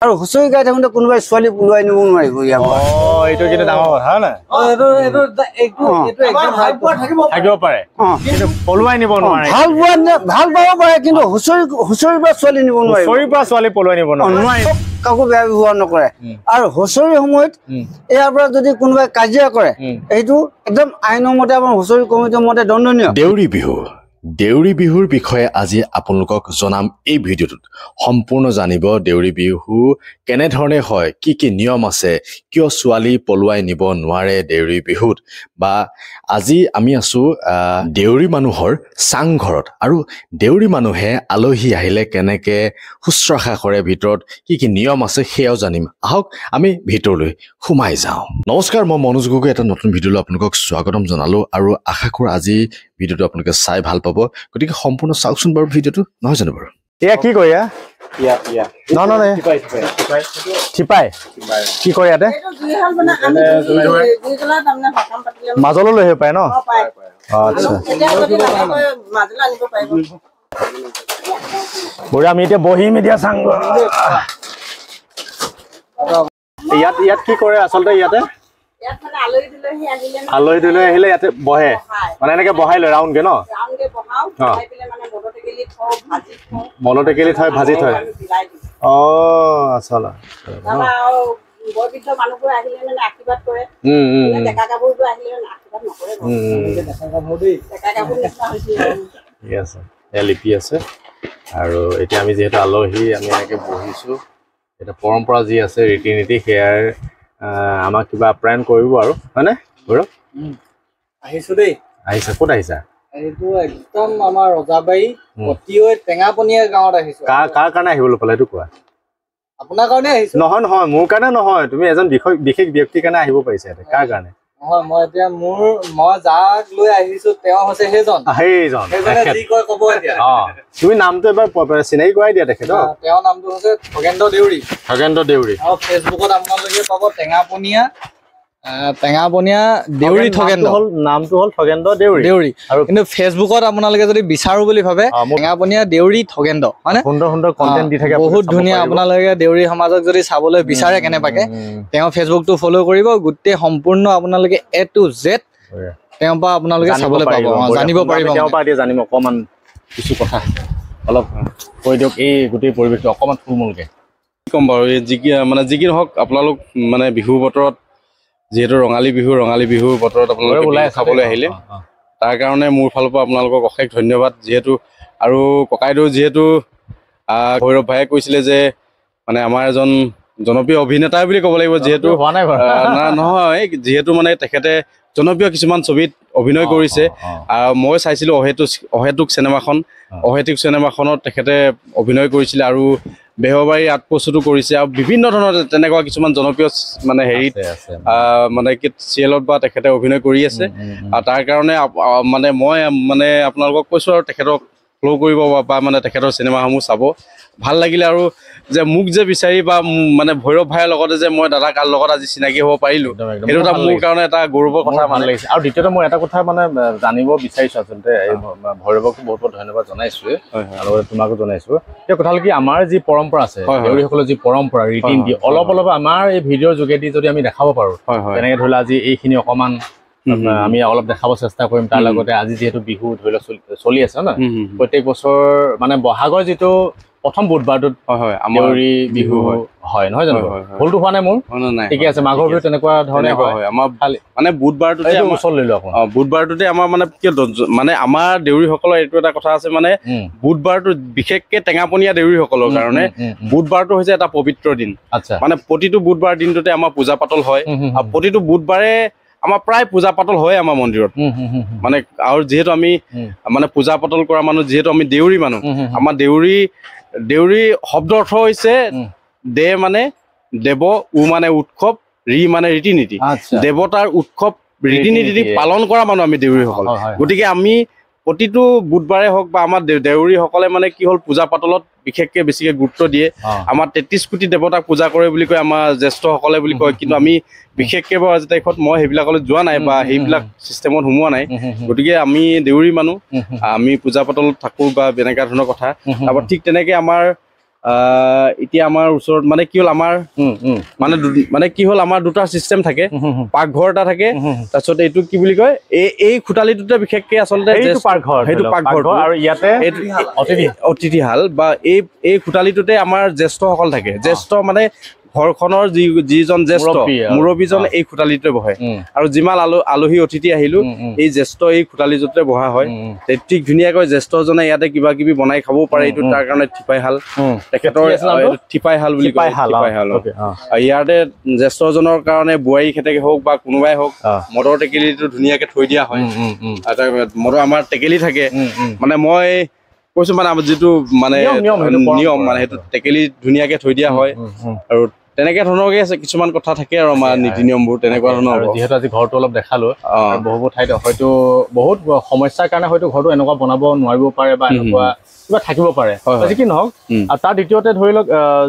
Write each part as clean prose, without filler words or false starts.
আৰু হুঁচৰি গাই থাকোঁতে কোনোবাই ছোৱালী পলুৱাই নিব নোৱাৰিব ইয়াৰ পৰা। এইটো কিন্তু ডাঙৰ কথা হয় নাই? থাকিব পাৰে কিন্তু পলুৱাই নিব নোৱাৰে। ভাল পাব পাৰে কিন্তু হুঁচৰিৰ পৰা ছোৱালী নিব নোৱাৰিব। হুঁচৰিৰ পৰা ছোৱালী পলুৱাই নিব নোৱাৰে। কাকো বেয়া ব্যৱহাৰ নকৰে। আৰু হুঁচৰিৰ সময়ত ইয়াৰ পৰা যদি কোনোবাই কাজিয়া কৰে এইটো একদম আইনৰ মতে আমাৰ হুঁচৰি কমিটিৰ মতে দণ্ডনীয়। দেউৰী বিহুৰ বিষয়ে আজি আপোনালোকক জনাম এই ভিডিঅ'টোত। সম্পূৰ্ণ জানিব দেউৰী বিহু কেনেধৰণে হয়, কি কি নিয়ম আছে, কিয় ছোৱালী পলুৱাই নিব নোৱাৰে দেউৰী বিহুত, বা আজি আমি আছো দেউৰী মানুহৰ চাংঘৰত আৰু দেউৰী মানুহে আলহী আহিলে কেনেকে শুশ্ৰূষা কৰে, ভিতৰত কি কি নিয়ম আছে সেয়াও জানিম। আহক আমি ভিতৰলৈ সোমাই যাওঁ। নমস্কাৰ, মই মনোজ গগৈ এটা নতুন ভিডিঅ'লৈ আপোনালোকক স্বাগতম জনালো আৰু আশা কৰোঁ আজি ভিডিঅ'টো আপোনালোকে চাই ভাল পাব। গতিকে সম্পূৰ্ণ চাওকচোন বাৰু ভিডিঅ'টো, নহয় জানো বাৰু? এয়া কি কৰে? চিপাই কি কৰে ইয়াতে? মাজলৈ লৈ আহিব পাৰে ন? আচ্ছা, বঢ়িয়া। আমি এতিয়া বহিম এতিয়া চাং। ইয়াত কি কৰে আচলতে? ইয়াতে আলহী দুলহী আহিলে ইয়াতে বহে, মানে এনেকে বহাই লয় ৰাউণ্ডকে ন? মলত টেকেলি থয়, ভাজি থয়। আচল লিপি আছে। আৰু এতিয়া আমি যিহেতু আলহী, আমি এনেকে বহিছো। এটা পৰম্পৰা যি আছে, ৰীতি নীতি, সেয়াৰ আমাক কিবা আপ্যায়ন কৰিব আৰু, হয়নে গৌৰৱ? আহিছো দেই। আহিছা? ক'ত আহিছা? এইটো একদম আমাৰ ৰজাবাৰী কটিয়ৈ টেঙাপনীয়া গাঁৱত আহিছো। কাৰ কাৰণে আহিবলৈ পালে এইটো কোৱা? আপোনাৰ কাৰণে আহিছো। নহয়, মোৰ কাৰণে নহয়, তুমি এজন বিশেষ ব্যক্তিৰ কাৰণে আহিব পাৰিছা ইয়াতে। কাৰ কাৰণে? নহয়, মই এতিয়া মই যাক লৈ আহিছো তেওঁ হৈছে সেইজনে যি কয় ক'ব এতিয়া। তুমি নামটো এবাৰ চিনাকি কৰাই দিয়া তেখেত। তেওঁৰ নামটো হৈছে খগেন্দ্ৰ দেউৰী। আৰু ফেচবুকত আপোনালোকে পাব টেঙাপনীয়া দেউৰী খগেন্দ্ৰ। নামটো হ'ল খগেন্দ্ৰ দেউৰী। আৰু কিন্তু ফেচবুকত আপোনালোকে যদি বিচাৰো বুলি ভাবে টেঙাপনীয়া দেউৰী খগেন্দ্ৰ, হয়নে? সুন্দৰ কণ্টেণ্ট দি থাকে, বহুত ধুনীয়া। আপোনালোকে দেউৰী সমাজক যদি চাবলৈ বিচাৰে কেনেবাকে, তেওঁ ফেচবুকটো ফ'ল' কৰিব। গোটেই সম্পূৰ্ণ আপোনালোকে A to Z তেওঁৰ পৰা আপোনালোকে চাবলৈ পাব, জানিব পাৰিব। তেওঁৰ পৰা এতিয়া জানিম অকণমান কিছু কথা, অলপ কৈ দিয়ক এই গোটেই পৰিৱেশটো অকণমান থুলমূলকৈ। কি ক'ম বাৰু, এই যি কি নহওক, আপোনালোক মানে বিহু বতৰত, যিহেতু ৰঙালী বিহুৰ বতৰত আপোনালোকে খাবলৈ আহিলে, তাৰ কাৰণে মোৰ ফালৰ পৰা আপোনালোকক অশেষ ধন্যবাদ। যিহেতু আৰু ককাইদেউ যিহেতু ভৈৰৱ ভায়ে কৈছিলে যে মানে আমাৰ এজন জনপ্ৰিয় অভিনেতা বুলি ক'ব লাগিব, যিহেতু নহয়, যিহেতু মানে তেখেতে জনপ্ৰিয় কিছুমান ছবিত অভিনয় কৰিছে। মই চাইছিলোঁ অহেতুক চিনেমাখনত তেখেতে অভিনয় কৰিছিলে আৰু বেহৰবাৰী আউটপোষ্টতো কৰিছে, আৰু বিভিন্ন ধৰণৰ তেনেকুৱা কিছুমান জনপ্ৰিয় মানে হেৰিত মানে চিৰিয়েলত বা তেখেতে অভিনয় কৰি আছে। আৰু তাৰ কাৰণে মানে মই মানে আপোনালোকক কৈছোঁ আৰু তেখেতক ফ'ল' কৰিব বা মানে তেখেতৰ চিনেমাসমূহ চাব। ভাল লাগিলে আৰু যে মোক যে বিচাৰি বা মানে ভৈৰৱ ভাইৰ লগতে যে মই দাদা কাৰ লগত আজি চিনাকি হ'ব পাৰিলোঁ, সেইটো এটা মোৰ কাৰণে এটা গৌৰৱৰ কথা ভাল লাগিছে। আৰু দ্বিতীয়তে মই এটা কথা মানে জানিব বিচাৰিছোঁ, আচলতে ভৈৰৱকো বহুত ধন্যবাদ জনাইছোঁ, লগতে তোমাকো জনাইছোঁ। এতিয়া কথা হ'ল কি, আমাৰ যি পৰম্পৰা আছে, দেউৰীসকলৰ যি পৰম্পৰা, ৰীতি নীতি, অলপ আমাৰ এই ভিডিঅ'ৰ যোগেদি যদি আমি দেখাব পাৰোঁ, তেনেকৈ ধৰি লওক আজি এইখিনি অকণমান আমি অলপ দেখাব চেষ্টা কৰিম। তাৰ লগতে আজি যিহেতু বিহু ধৰি লওক চলি আছে ন, প্ৰত্যেক বছৰ মানে বহাগৰ যিটো প্ৰথম বুধবাৰটোত দেউৰী বিহু হয়, নহয় জানো? ভুলটো হোৱা নাই মোৰ? ঠিকে আছে। মাঘৰ বিহু তেনেকুৱা ধৰণে হয়। আমাৰ মানে বুধবাৰটোতে আমাৰ মানে আমাৰ দেউৰীসকলৰ এইটো এটা কথা আছে, মানে বুধবাৰটো বিশেষকে টেঙাপনীয়া দেউৰীসকলৰ কাৰণে বুধবাৰটো হৈছে এটা পবিত্ৰ দিন। মানে প্ৰতিটো বুধবাৰ দিনটোতে আমাৰ পূজা পাতল হয়, আৰু প্ৰতিটো বুধবাৰে আমাৰ প্ৰায় পূজা পাতল হয় আমাৰ মন্দিৰত। মানে আৰু যিহেতু আমি মানে পূজা পাতল কৰা মানুহ, যিহেতু আমি দেউৰী মানুহ, আমাৰ দেউৰী শব্দ অৰ্থ হৈছে দে মানে দেৱ, উ মানে উৎসৱ, ৰি মানে ৰীতি নীতি। দেৱতাৰ উৎসৱ ৰীতি নীতি পালন কৰা মানুহ আমি দেউৰীসকল। গতিকে আমি প্ৰতিটো বুধবাৰে হওক বা আমাৰ দেউৰীসকলে মানে কি হ'ল, পূজা পাতলত বিশেষকৈ বেছিকৈ গুৰুত্ব দিয়ে। আমাৰ 33 কোটি দেৱতাক পূজা কৰে বুলি কয় আমাৰ জ্যেষ্ঠসকলে বুলি কয়, কিন্তু আমি বিশেষকৈ বাৰু আজি তাৰিখত মই সেইবিলাকলৈ যোৱা নাই বা সেইবিলাক চিষ্টেমত সোমোৱা নাই। গতিকে আমি দেউৰী মানুহ, আমি পূজা পাতলত থাকোঁ বা এনেকুৱা ধৰণৰ কথা। তাৰপৰা ঠিক তেনেকৈ আমাৰ এতিয়া আমাৰ ওচৰত মানে কি হ'ল আমাৰ মানে কি হ'ল আমাৰ দুটা চিষ্টেম থাকে পাকঘৰ এটা থাকে তাৰপিছত এইটো কি বুলি কয় এই খুটালিটোতে বিশেষকে আচলতে সেইটো পাকঘৰ আৰু ইয়াতে অতিথিশাল বা এই খুটালিটোতে আমাৰ জ্যেষ্ঠসকল থাকে জ্যেষ্ঠ মানে ঘৰখনৰ যিজন জ্যেষ্ঠ মুৰব্বীজন এই খুটালিটোতে বহে আৰু যিমান আলহী অতিথি আহিলো এই জ্যেষ্ঠ এই খুটালিটোতে বহা হয় ঠিক ধুনীয়াকৈ জ্যেষ্ঠজনে ইয়াতে কিবা কিবি বনাই খাবও পাৰে এইটো তাৰ কাৰণে ঠিপাইশাল তেখেতৰ ঠিপাইশাল বুলি কয় ঠিপাইশাল ইয়াতে জ্যেষ্ঠজনৰ কাৰণে বোৱাৰী খেতেকে হওক বা কোনোবাই হওক মদৰ টেকেলিটো ধুনীয়াকে থৈ দিয়া হয় মদৰ আমাৰ টেকেলি থাকে মানে মই কৈছো মানে আমাৰ যিটো মানে নিয়ম মানে সেইটো টেকেলি ধুনীয়াকে থৈ দিয়া হয় আৰু তেনেকে ধৰণৰকে আছে কিছুমান কথা থাকে আৰু আমাৰ নীতি নিয়মবোৰ তেনেকুৱা ধৰণৰ যিহেতু আজি ঘৰটো অলপ দেখালো বহু ঠাইত হয়তো বহুত সমস্যাৰ কাৰণে হয়তো ঘৰটো এনেকুৱা বনাব নোৱাৰিব পাৰে বা এনেকুৱা কিবা থাকিব পাৰে যি কি নহওক আৰু তাৰ দ্বিতীয়তে ধৰি লওক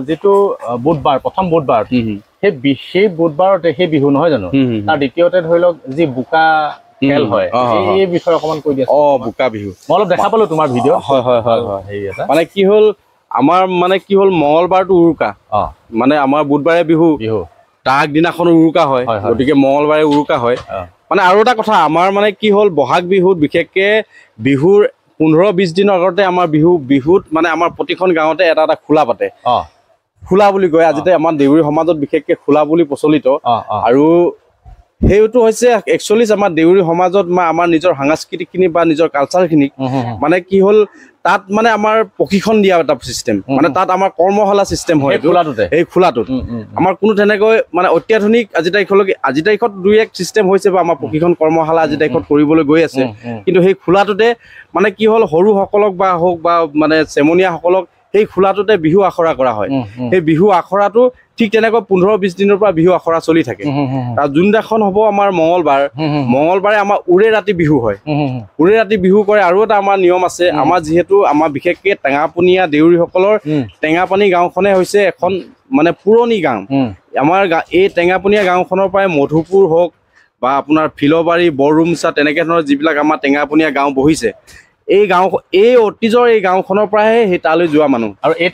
যিটো বুধবাৰ প্ৰথম বুধবাৰ সেই বুধবাৰতে সেই বিহু নহয় জানো তাৰ দ্বিতীয়তে ধৰি লওক যি বোকা খেল হয় এই বিষয়ে অকমান কৈ দিয়া বোকা বিহু মই অলপ দেখা পালো তোমাৰ ভিডিঅ মানে কি হ'ল আমাৰ মানে কি হ'ল মঙ্গলবাৰটো উৰুকা মানে আমাৰ বুধবাৰে বিহু তাৰ আগদিনাখনো উৰুকা হয় গতিকে মঙ্গলবাৰে উৰুকা হয় মানে আৰু এটা কথা আমাৰ মানে কি হ'ল বহাগ বিহুত বিশেষকে বিহুৰ 15-20 দিনৰ আগতে আমাৰ বিহুত মানে আমাৰ প্ৰতিখন গাঁৱতে এটা এটা খোলা পাতে খোলা বুলি কয় আজিতে আমাৰ দেউৰী সমাজত বিশেষকে খোলা বুলি প্ৰচলিত আৰু সেইটো হৈছে একচুৱেলি আমাৰ দেউৰী সমাজত আমাৰ নিজৰ সাংস্কৃতিকখিনি বা নিজৰ কালচাৰখিনিক মানে কি হ'ল তাত মানে আমাৰ প্ৰশিক্ষণ দিয়া এটা চিষ্টেম মানে তাত আমাৰ কৰ্মশালা চিষ্টেম হয় এই খোলাটোত আমাৰ কোনো তেনেকৈ মানে অত্যাধুনিক আজি তাৰিখত 2-1 চিষ্টেম হৈছে বা আমাৰ প্ৰশিক্ষণ কৰ্মশালা আজি তাৰিখত কৰিবলৈ গৈ আছে কিন্তু সেই খোলাটোতে মানে কি হ'ল সৰুসকলক বা হওক বা মানে চেমনীয়াসকলক সেই খোলাটোতে বিহু আখৰা কৰা হয় সেই বিহু আখৰাটো ঠিক তেনেকৈ 15-20 দিনৰ পৰা বিহু আখৰা চলি থাকে তাৰ যোনদিনাখন হ'ব আমাৰ মঙ্গলবাৰে আমাৰ উৰে ৰাতি বিহু হয় উৰে ৰাতি বিহু কৰে আৰু এটা আমাৰ নিয়ম আছে আমাৰ যিহেতু আমাৰ বিশেষকে টেঙাপনীয়া দেউৰীসকলৰ টেঙাপানী গাঁওখনে হৈছে এখন মানে পুৰণি গাঁও আমাৰ এই টেঙাপনীয়া গাঁওখনৰ পৰাই মধুপুৰ হওক বা আপোনাৰ ফিলবাৰী বৰৰুমচা তেনেকে ধৰণৰ যিবিলাক আমাৰ টেঙাপনীয়া গাঁও বহিছে এই অতীজৰ এই গাঁওখনৰ পৰাহে সেই তালৈ যোৱা মানুহ আৰু এই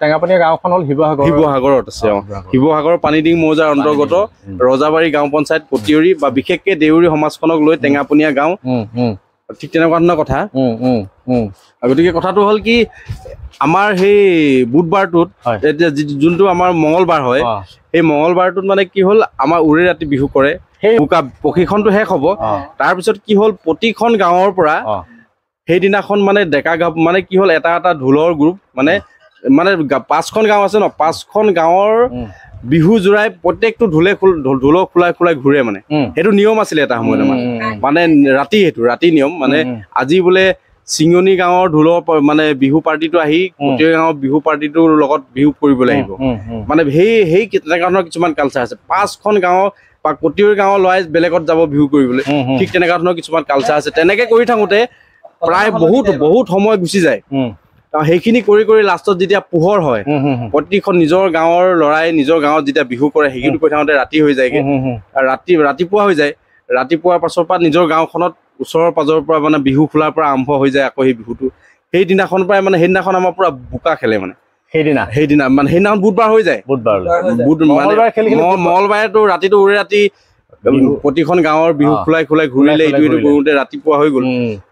টেঙাপনীয়া গাঁওখন হ'ল শিৱসাগৰত আছে শিৱসাগৰৰ পানীডিং মৌজাৰ অন্তৰ্গত ৰজাবাৰী গাঁও পঞ্চায়ত পতিয়ৰী বা বিশেষকে দেউৰী সমাজখনক লৈ টেঙাপনীয়া গাঁও ঠিক তেনেকুৱা ধৰণৰ কথা গতিকে কথাটো হ'ল কি আমাৰ সেই বুধবাৰটোত যোনটো আমাৰ মঙ্গলবাৰ হয় সেই মঙ্গলবাৰটোত মানে কি হ'ল আমাৰ উৰে ৰাতি বিহু কৰে সেই প্ৰশিক্ষণটো শেষ হ'ব তাৰপিছত কি হ'ল প্ৰতিখন গাঁৱৰ পৰা সেইদিনাখন মানে ডেকা গাঁও মানে কি হ'ল এটা এটা ঢোলৰ গ্ৰুপ মানে 5খন গাঁও আছে ন 5খন গাঁৱৰ বিহু জোৰাই প্ৰত্যেকটো ঢোলক খোলাই ঘূৰে মানে সেইটো নিয়ম আছিলে এটা সময়ত মানে ৰাতি নিয়ম মানে আজি বোলে চিঙনি গাঁৱৰ ঢোলৰ মানে বিহু পাৰ্টিটো আহি কটীয়া গাঁৱৰ বিহু পাৰ্টিটোৰ লগত বিহু কৰিবলৈ আহিব মানে সেই তেনেকুৱা ধৰণৰ কিছুমান কালচাৰ আছে 5খন গাঁৱৰ বা কটীয়ৰী গাঁৱৰ ল'ৰাই বেলেগত যাব বিহু কৰিবলৈ ঠিক তেনেকুৱা ধৰণৰ কিছুমান কালচাৰ আছে তেনেকে কৰি থাকোঁতে প্ৰায় বহুত সময় গুচি যায় সেইখিনি কৰি লাষ্টত যেতিয়া পোহৰ হয় প্ৰতিখন নিজৰ গাঁৱৰ ল'ৰাই নিজৰ গাঁৱত যেতিয়া বিহু কৰে সেইখিনি কৰি থাকোঁতে ৰাতি হৈ যায়গৈ ৰাতিপুৱা হৈ যায় ৰাতিপুৱাৰ পাছৰ পৰা নিজৰ গাঁওখনত ওচৰৰ পাজৰৰ পৰা মানে বিহু খোলাৰ পৰা আৰম্ভ হৈ যায় আকৌ সেই বিহুটো সেইদিনাখনৰ পৰাই মানে সেইদিনাখন আমাৰ পুৰা বোকা খেলে মানে সেইদিনা মানে সেইদিনাখন বুধবাৰ হৈ যায় মঙ্গলবাৰেতো ৰাতিটো উৰে ৰাতি প্ৰতিখন গাঁৱৰ বিহু খোলাই ঘূৰিলে ইটো কৰোঁতে ৰাতিপুৱা হৈ গ'ল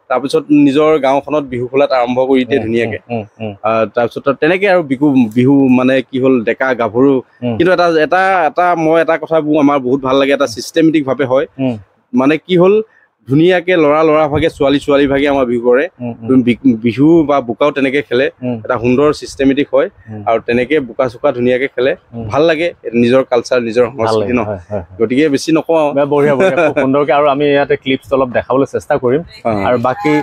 তাৰপিছত নিজৰ গাঁওখনত বিহু খোলাত আৰম্ভ কৰি দিয়ে ধুনীয়াকে তাৰপিছত তেনেকে আৰু বিহু মানে কি হ'ল ডেকা গাভৰু কিন্তু মই এটা কথা আমাৰ বহুত ভাল লাগে এটা চিষ্টেমেটিক ভাৱে হয় মানে কি হ'ল ধুনীয়াকে ল'ৰা ভাগে ছোৱালী ভাগে আমাৰ বিহু কৰে বিহু বা বোকাও তেনেকে খেলে এটা সুন্দৰ চিষ্টেমেটিক হয় আৰু তেনেকে বোকা চোকা ধুনীয়াকে খেলে ভাল লাগে নিজৰ কালচাৰ নিজৰ সংস্কৃতি ন গতিকে বেছি নকওঁ বঢ়িয়া সুন্দৰকে আৰু আমি ইয়াতে ক্লিপছ অলপ দেখাবলৈ চেষ্টা কৰিম আৰু বাকী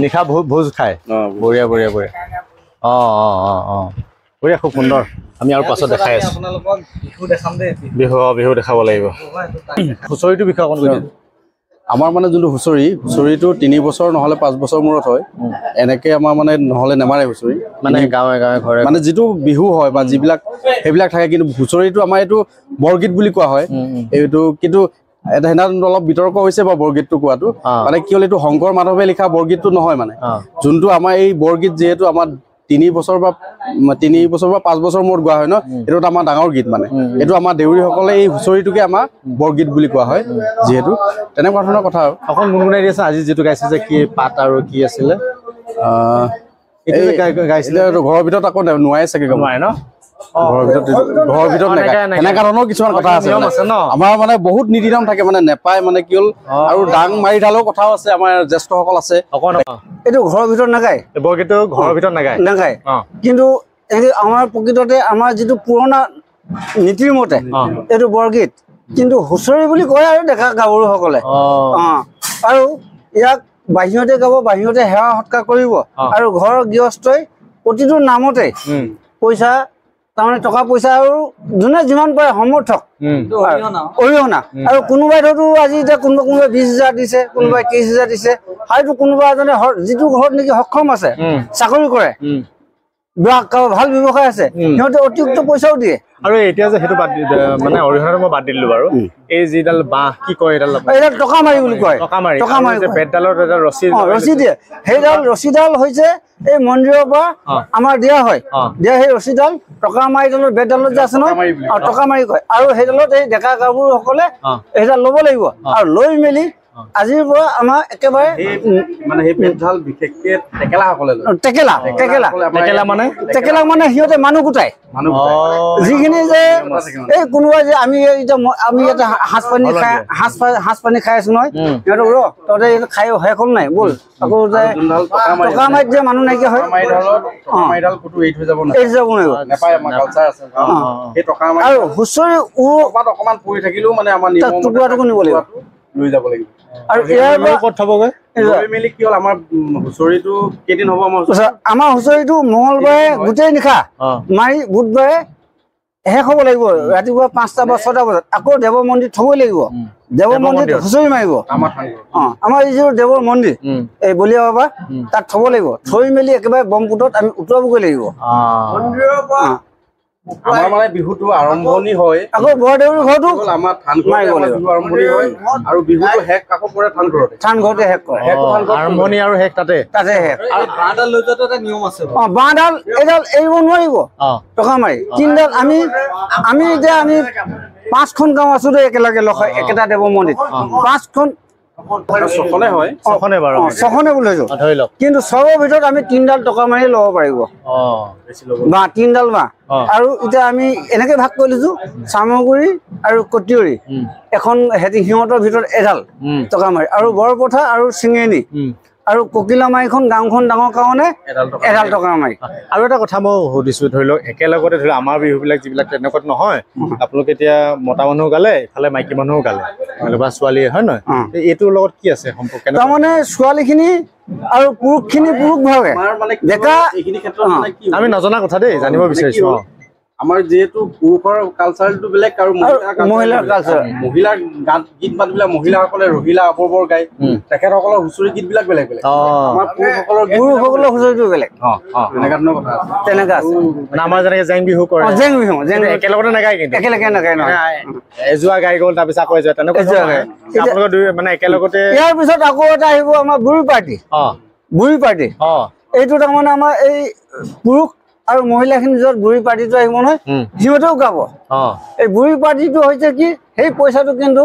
নিশা ভোজ খায় বঢ়িয়া বঢ়িয়া খুব সুন্দৰ আমি আৰু পাছত দেখাই আছো বিহু দেখাব লাগিব হুঁচৰিটোৰ বিষয়ে অকণ কৈ দিম আমাৰ মানে যোনটো হুঁচৰিটো 3 বছৰ নহ'লে 5 বছৰ মূৰত হয় এনেকে আমাৰ মানে নহ'লে নেমাৰে হুঁচৰি মানে গাঁৱে ঘৰে মানে যিটো বিহু হয় বা যিবিলাক সেইবিলাক থাকে কিন্তু হুঁচৰিটো আমাৰ এইটো বৰগীত বুলি কোৱা হয় এইটো কিন্তু সেইদিনা অলপ বিতৰ্ক হৈছে বা বৰগীতটো কোৱাটো মানে কি হ'ল এইটো শংকৰ মাধৱে লিখা বৰগীতটো নহয় মানে যোনটো আমাৰ এই বৰগীত যিহেতু আমাৰ 3 বছৰ বা 5 বছৰ মূৰত গোৱা হয় ন এইটো আমাৰ ডাঙৰ গীত মানে এইটো আমাৰ দেউৰীসকলে এই হুঁচৰিটোকে আমাৰ বৰগীত বুলি কোৱা হয় যিহেতু তেনেকুৱা ধৰণৰ কথা আৰু অকণ গুণগুণাই দি আছে আজি যিটো গাইছে যে কি পাত আৰু কি আছিলে গাইছিলে ঘৰৰ ভিতৰত আকৌ নোৱাৰে চাগে নোৱাৰে ন ঘৰৰ ভিতৰত এনেকুৱা ধৰণৰ কিছুমান কথা আছে আমাৰ মানে বহুত নীতি নিয়ম থাকে মানে নেপায় মানে কি হ'ল আৰু ডাং মাৰি ঢালেও কথাও আছে আমাৰ জ্যেষ্ঠসকল আছে এইটো ঘৰৰ ভিতৰত নাগায় বৰগীতটো ঘৰৰ ভিতৰত নাগায় কিন্তু আমাৰ প্ৰকৃততে আমাৰ যিটো পুৰণা নীতিৰ মতে এইটো বৰগীত কিন্তু হুঁচৰি বুলি কয় আৰু ডেকা গাভৰুসকলে আৰু ইয়াক বাহিৰতে গাব বাহিৰতে সেৱা সৎকাৰ কৰিব আৰু ঘৰৰ গৃহস্থই প্ৰতিটো নামতে পইচা তাৰমানে টকা পইচা আৰু যোনে যিমান পাৰে সমৰ্থক অৰিহণা আৰু কোনোবাই ধৰতো আজি এতিয়া কোনোবাই 20,000 দিছে কোনোবাই 30,000 দিছে হয়তো কোনোবা এজনে যিটো ঘৰত নেকি সক্ষম আছে চাকৰি কৰে বা ভাল ব্যৱসায় আছে সিহঁতে অতিৰিক্ত পইচাও দিয়ে আৰু এতিয়া যে সেইটো বাদ মানে অৰিহণাটো মই বাদ দিলো বাৰু এই যিডাল বাঁহ কি কয় এইডাল টকা মাৰি বুলি কয় টকা মাৰি বেতডালৰ ৰছী দিয়ে সেইডাল ৰছীডাল হৈছে এই মন্দিৰৰ পৰা আমাৰ দিয়া হয় দিয়া সেই ৰছীডাল টকা মাৰি ডালৰ বেতডালত যে আছে নহয় টকা মাৰি কয় আৰু সেইডালত এই ডেকা গাভৰুসকলে সেইডাল ল'ব লাগিব আৰু লৈ মেলি আজিৰ পৰা আমাৰ একেবাৰে মানে সেই বেতডাল বিশেষকে টেকেলা মানে সিহঁতে মানুহ গোটাই যিখিনি যে এই কোনোবাই যে আমি ইয়াতে সাঁজ পানী খাই আছো নহয় সিহঁতক তহঁতে খাই শেষ হ'ল নাই ব'ল আকৌ যে টকা মাৰিত যে মানুহ নাইকিয়া হয় আৰু হুঁচৰি অকমান পৰি থাকিলেও মানে আমাৰ টুকুৰাটোকো নিব লাগিব লৈ যাব লাগিব আৰু ইয়াৰ ক'ত থবগৈ মেলি কি হ'ল আমাৰ হুঁচৰিটো কেইদিন হ'ব আমাৰ হুঁচৰিটো মঙলবাৰে গোটেই নিশা মাৰি বুধবাৰে শেষ হ'ব লাগিব ৰাতিপুৱা 5টা বা 6টা বজাত আকৌ দেৱ মন্দিৰ থবই লাগিব দেৱ মন্দিৰ হুঁচৰি মাৰিব আমাৰ এই যিটো দেৱৰ মন্দিৰ এই বলিয়া বাবা তাত থব লাগিব থৈ মেলি একেবাৰে ব্ৰহ্মপুত্ৰত আমি উতৰাবগৈ লাগিব মন্দিৰৰ পৰা আমাৰ মানে বিহুটো আৰম্ভণি হয় আকৌ বৰদেউৰী ঘৰটো আমাৰ ধান বিহু আৰম্ভণি হয় আৰু বিহুটো শেষ আকৌ পৰে ধান ঘৰতে শেষ কৰে আৰম্ভণি আৰু শেষ তাতে শেষ আৰু বাঁহডাল লৈ যোৱাটো এটা নিয়ম আছে বাঁহডাল এইডাল এৰিব নোৱাৰিব টকা মাৰি 3ডাল আমি এতিয়া 5খন গাঁও আছো দেই একেলগে লগ হৈ একেটা দেৱ মন্দিৰ 5খন ছখনে বুলি কিন্তু চবৰ ভিতৰত আমি 3ডাল টকা মাৰি ল'ব পাৰিব বা 3ডাল বাঁহ আৰু এতিয়া আমি এনেকে ভাগ কৰি লৈছো চামগুৰি আৰু কটিয়ৰী এখন সিহঁতৰ ভিতৰত এডাল টকা মাৰি আৰু বৰপথা আৰু চিঙেনি আৰু ককিলামাৰীখন গাঁওখন ডাঙৰ কাৰণে এডাল টকা মাৰি আৰু এটা কথা মই সুধিছো ধৰি লওক একেলগতে ধৰি লওক আমাৰ বিহুবিলাক যিবিলাক তেনেকুৱা নহয় আপোনালোকে এতিয়া মতা মানুহ গালে ইফালে মাইকী মানুহো গালে বা ছোৱালীয়ে হয় নহয় এইটোৰ লগত কি আছে সম্পৰ্ক তাৰমানে ছোৱালীখিনি আৰু পুৰুষখিনি পুৰুষ ভাগে ডেকা আমি নজনা কথা দেই জানিব বিচাৰিছো আমাৰ যেহেতু পুৰুষৰ কালচাৰটো বেলেগ আৰু মহিলাৰ কালচাৰ মহিলাৰ গীত মাতবিলাক মহিলাসকলে ৰহিলা আপৰবৰ গায় তেখেতসকলৰ হুঁচৰি গীতবিলাক বেলেগ বেলেগ আমাৰ পুৰুষসকলৰ হুঁচৰিটো বেলেগ এনেকুৱা ধৰণৰ কথা তেনেকুৱা আছে মানে আমাৰ যেনেকে জেং বিহু কৰে জেং বিহু একেলগতে নাগায় কিন্তু একেলগে নাগায় নহয় এযোৱা গাই গ'ল তাৰপিছত আকৌ এযোৱা তেনেকুৱা আপোনালোকে দুই মানে একেলগতে ইয়াৰ পিছত আকৌ এটা আহিব আমাৰ বুঢ়ী পাৰ্টি এইটো তাৰমানে আমাৰ এই পুৰুষ আৰু মহিলাখিনি য'ত বুঢ়ী পাৰ্টিটো আহিব নহয় সিহঁতেও গাব এই বুঢ়ী পাৰ্টিটো হৈছে কি সেই পইচাটো কিন্তু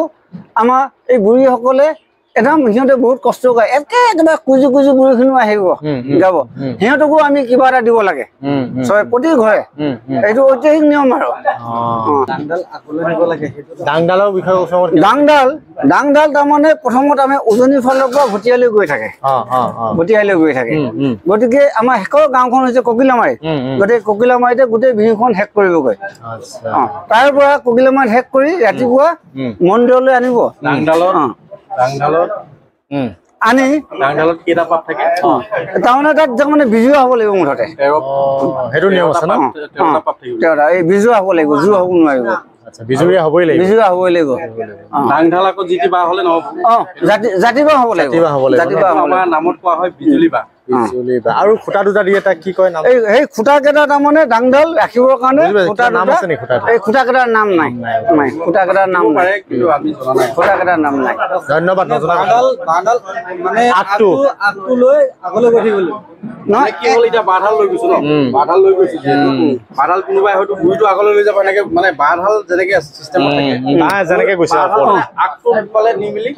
আমাৰ এই বুঢ়ীসকলে একদম সিহঁতে বহুত কষ্ট কৰে একেবাৰে কুজি বুঢ়ীখিনিও আহিব গাব সিহঁতকো আমি কিবা এটা দিব লাগে প্ৰতি ঘৰে এইটো ঐতিহাসিক নিয়ম আৰু ডাংডালৰ বিষয়ে ডাংডাল তাৰমানে প্ৰথমত আমি উজনিৰ ফালৰ পৰা ভটিয়ালৈ গৈ থাকে গতিকে আমাৰ শেষৰ গাঁওখন হৈছে ককিলামাৰী গতিকে ককিলামাৰীতে গোটেই বিহুখন শেষ কৰিবগৈ তাৰ পৰা ককিলামাৰীত শেষ কৰি ৰাতিপুৱা মন্দিৰলৈ আনিব আনি তাৰমানে তাত মানে বিজুৱা হ'ব লাগিব মুঠতে সেইটো নিয়ম আছে ন এই বিজুৱা হ'ব লাগিব জোৰ হ'ব নোৱাৰিব বিজুৰীয়া হ'বই লাগিব ডাংঢাল আকৌ জিতি বাঁহ হ'লে নহ'ব জাতি বাঁহ হ'ব লাগিব আমাৰ নামত কোৱা হয় বিজুলী বাঁহ আৰু খুঁটা দুটা দিয়ে তাক কি কয় নাম এই খুঁটা কেইটা তাৰমানে ডাংডাল ৰাখিবৰ কাৰণে খুঁটা নাম আছে নেকি খুঁটা এই খুঁটা কেইটাৰ নাম নাই খুঁটা কেইটাৰ নাম নাই কিন্তু আমি জনা নাই খুঁটা কেইটাৰ নাম নাই ধন্যবাদ নজনা মানে আগটো লৈ আগলৈ গৈ থাকিবলৈ নহয় কি হ'ল এতিয়া বাঁহডাল লৈ গৈছো ন বাঁহডাল লৈ গৈছো যিহেতু বাঁহডাল কোনোবাই হয়তো গুৰিটো আগলৈ লৈ যাব এনেকে মানে বাঁহডাল যেনেকে চিষ্টেমত থাকে যেনেকে গৈছে আগটো পালে নি মেলি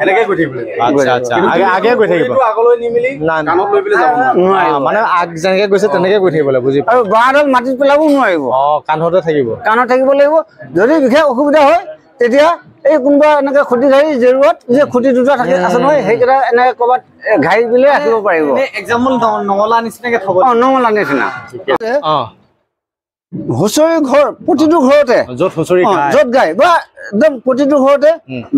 এনেকে গৈ থাকিব আচ্ছা আচ্ছা আগে গৈ থাকিব আগলৈ নি মেলি কাণত লৈ পেলাই যাব নোৱাৰিব মানে আগ যেনেকে গৈছে তেনেকে গৈ থাকিব বুজি আৰু বাঁহডাল মাটিত পেলাব নোৱাৰিব কাণতে থাকিব কাণত থাকিব লাগিব যদি বিশেষ অসুবিধা হয় তেতিয়া এই কোনোবা এনেকে খুঁটি ঘাৰি জেৰুৱাত যে খুঁটি দুটা থাকে আছে নহয় সেইকেইটা এনেকে ক'ৰবাত ঘাৰি দিলে ৰাখিব পাৰিব এক্সাম্পল নঙলা নিচিনাকে থব নঙলা নিচিনা হুঁচৰি ঘৰ প্ৰতিটো ঘৰতে য'ত হুঁচৰি য'ত গায় বা একদম প্ৰতিটো ঘৰতে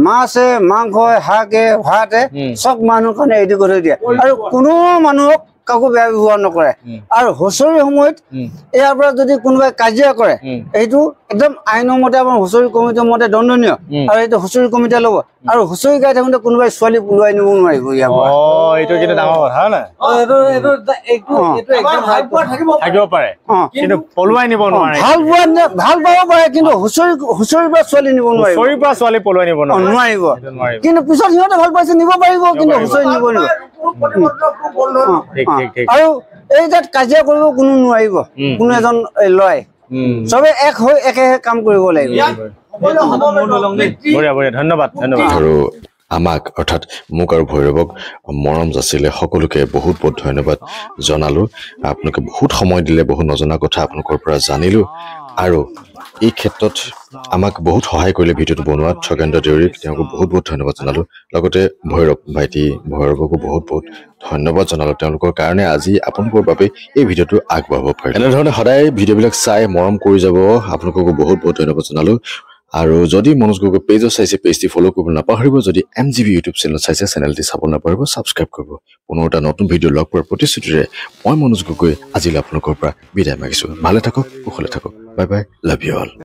মাছে মাংসই শাকে ভাতে চব মানুহৰ কাৰণে এইটো কৰি থৈ দিয়ে আৰু কোনো মানুহক কাকো বেয়া ব্যৱহাৰ নকৰে আৰু হুঁচৰিৰ সময়ত ইয়াৰ পৰা যদি কোনোবাই কাজিয়া কৰে এইটো একদম আইনৰ মতে আমাৰ হুঁচৰি কমিটিৰ মতে দণ্ডনীয় আৰু এইটো হুঁচৰি কমিটিয়ে ল'ব আৰু হুঁচৰি গাই থাকোঁতে কোনোবাই ছোৱালী পলুৱাই নিব নোৱাৰিব ইয়াৰ পৰা এইটো কিন্তু ডাঙৰ কথা হয় নাই থাকিব পাৰে কিন্তু পলুৱাই নিব নোৱাৰে ভাল পাব পাৰে কিন্তু হুঁচৰিৰ পৰা ছোৱালী নিব নোৱাৰিব হুঁচৰিৰ পৰা ছোৱালী পলুৱাই নিব নোৱাৰিব কিন্তু পিছত সিহঁতে ভাল পাইছে নিব পাৰিব কিন্তু হুঁচৰি নিব নোৱাৰিব আৰু এই তাত কাজিয়া কৰিব কোনো নোৱাৰিব কোনো এজন লয় চবে এক হৈ একেহে কাম কৰিব লাগিব ধন্যবাদ ধন্যবাদ আৰু আমাক অৰ্থাৎ মোক আৰু ভৈৰৱক মৰম যাচিলে সকলোকে বহুত বহুত ধন্যবাদ জনালো আপোনালোকে বহুত সময় দিলে বহুত নজনা কথা আপোনালোকৰ পৰা জানিলো আৰু এই ক্ষেত্ৰত আমাক বহুত সহায় কৰিলে ভিডিঅ'টো বনোৱাত ছগেন্দ্ৰ দেউৰীক তেওঁকো বহুত বহুত ধন্যবাদ জনালো লগতে ভৈৰৱ ভাইটি ভৈৰৱকো বহুত বহুত ধন্যবাদ জনালো তেওঁলোকৰ কাৰণে আজি আপোনালোকৰ বাবে এই ভিডিঅ'টো আগবঢ়াব পাৰিম এনেধৰণে সদায় ভিডিঅ'বিলাক চাই মৰম কৰি যাব আপোনালোককো বহুত বহুত ধন্যবাদ জনালো আৰু যদি মনোজ গগৈ পেজত চাইছে পেজটি ফ'ল' কৰিব নাপাহৰিব যদি MGB ইউটিউব চেনেল চাইছে চেনেলটি চাব নাপাহৰিব ছাবস্ক্ৰাইব কৰিব পুনৰ এটা নতুন ভিডিঅ' লগ পোৱাৰ প্ৰতিশ্ৰুতিৰে মই মনোজ গগৈ আজিলৈ আপোনালোকৰ পৰা বিদায় মাগিছোঁ ভালে থাকক কুশলে থাকক bye bye love you all